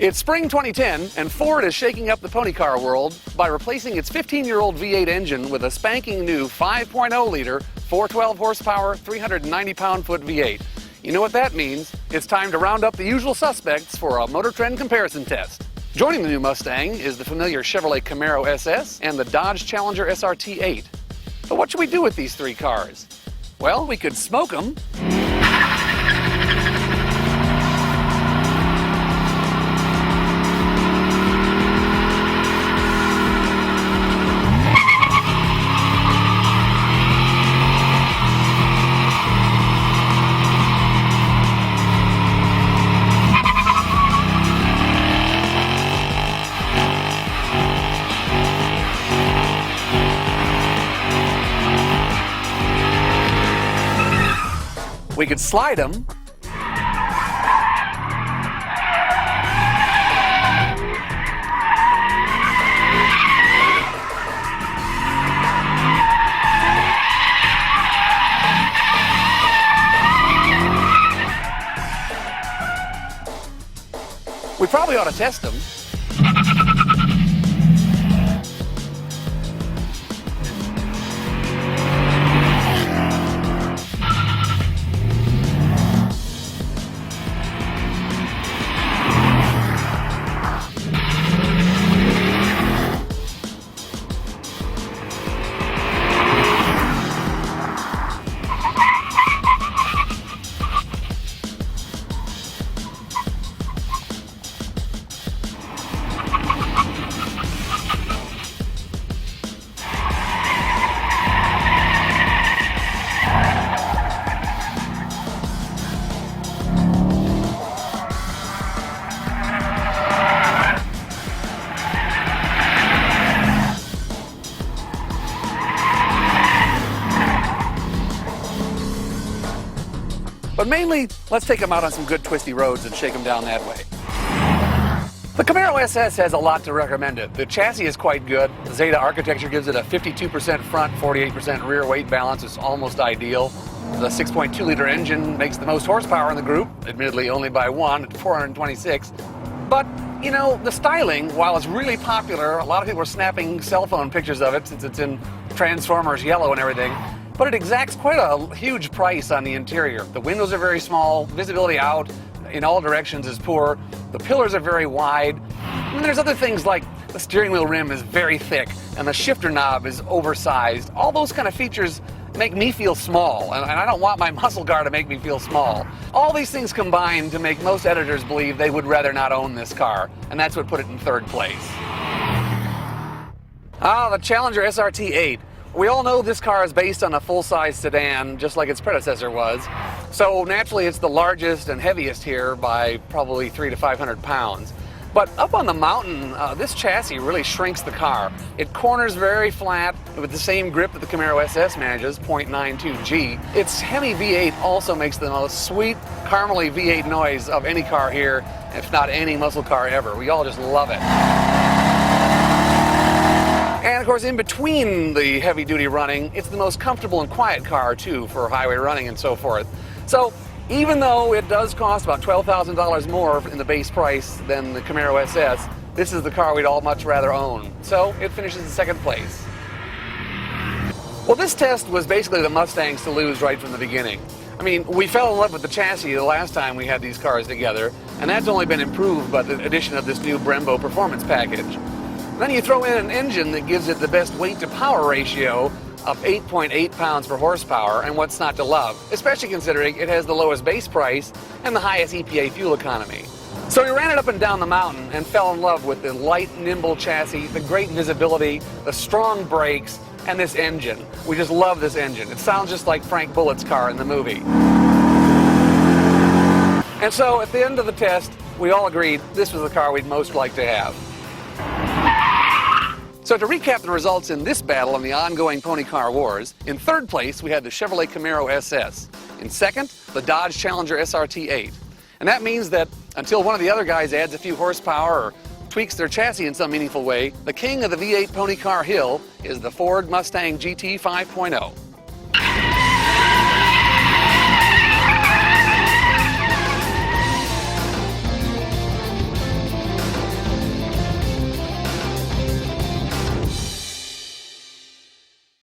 It's spring 2010, and Ford is shaking up the pony car world by replacing its 15-year-old V8 engine with a spanking new 5.0-liter, 412 horsepower, 390 pound-foot V8. You know what that means? It's time to round up the usual suspects for a Motor Trend comparison test. Joining the new Mustang is the familiar Chevrolet Camaro SS and the Dodge Challenger SRT8. But what should we do with these three cars? Well, we could smoke them. We could slide them. We probably ought to test them. But mainly, let's take them out on some good twisty roads and shake them down that way. The Camaro SS has a lot to recommend it. The chassis is quite good. The Zeta architecture gives it a 52% front, 48% rear weight balance. It's almost ideal. The 6.2-liter engine makes the most horsepower in the group, admittedly only by one at 426. But, you know, the styling, while it's really popular, a lot of people are snapping cell phone pictures of it since it's in Transformers yellow and everything. But it exacts quite a huge price on the interior. The windows are very small, visibility out in all directions is poor, the pillars are very wide, and there's other things like the steering wheel rim is very thick and the shifter knob is oversized. All those kind of features make me feel small, and I don't want my muscle car to make me feel small. All these things combine to make most editors believe they would rather not own this car, and that's what put it in third place. The Challenger SRT8. We all know this car is based on a full-size sedan, just like its predecessor was. So naturally it's the largest and heaviest here by probably 300 to 500 pounds. But up on the mountain, this chassis really shrinks the car. It corners very flat with the same grip that the Camaro SS manages, 0.92 G. Its heavy V8 also makes the most sweet, caramely V8 noise of any car here, if not any muscle car ever. We all just love it. And of course, in between the heavy-duty running, it's the most comfortable and quiet car, too, for highway running and so forth. So, even though it does cost about $12,000 more in the base price than the Camaro SS, this is the car we'd all much rather own. So, it finishes in second place. Well, this test was basically the Mustangs to lose right from the beginning. I mean, we fell in love with the chassis the last time we had these cars together, and that's only been improved by the addition of this new Brembo performance package. Then you throw in an engine that gives it the best weight-to-power ratio of 8.8 pounds per horsepower, and what's not to love, especially considering it has the lowest base price and the highest EPA fuel economy. So we ran it up and down the mountain and fell in love with the light, nimble chassis, the great visibility, the strong brakes, and this engine. We just love this engine. It sounds just like Frank Bullitt's car in the movie. And so at the end of the test, we all agreed this was the car we'd most like to have. So to recap the results in this battle in the ongoing pony car wars, in third place we had the Chevrolet Camaro SS. In second, the Dodge Challenger SRT8. And that means that until one of the other guys adds a few horsepower or tweaks their chassis in some meaningful way, the king of the V8 pony car hill is the Ford Mustang GT 5.0.